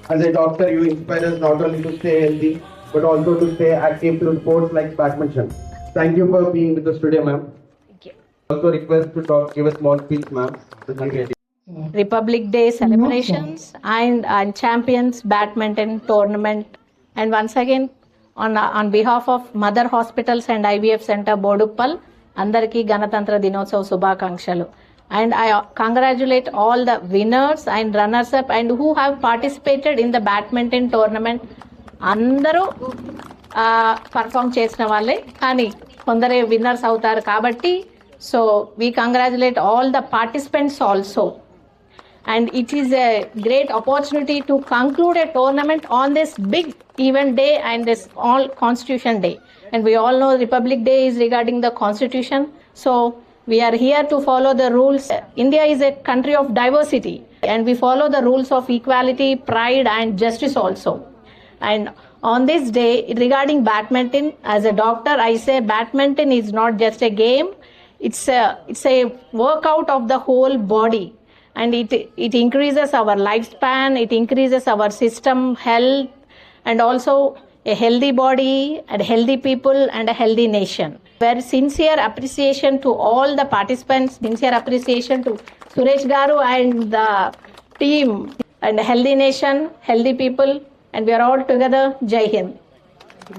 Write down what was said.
As a doctor, you inspire us not only to stay healthy, but also to stay active through sports like badminton. Thank you for being with us today, ma'am. Thank you. Also request to give a small speech, ma'am. Republic Day celebrations and champions badminton tournament. And once again, on behalf of Mother Hospitals and IVF Center Boduppal, అందరికీ గణతంత్ర దినోత్సవ శుభాకాంక్షలు. And I congratulate all the winners and runners up and who have participated in the badminton tournament. అందరూ perform చేసిన వాళ్ళే, కానీ కొందరే winners అవుతారు కాబట్టి so we congratulate all the participants also. And it is a great opportunity to conclude a tournament on this big event day and this all Constitution Day. And we all know Republic Day is regarding the Constitution. So we are here to follow the rules. India is a country of diversity and we follow the rules of equality, pride and justice also. And on this day regarding badminton, as a doctor I say badminton is not just a game, it's a workout of the whole body. And it increases our lifespan, it increases our system health, and also a healthy body and healthy people and a healthy nation. Very sincere appreciation to all the participants, sincere appreciation to Suresh Garu and the team, and healthy nation, healthy people, and we are all together. Jai Hind.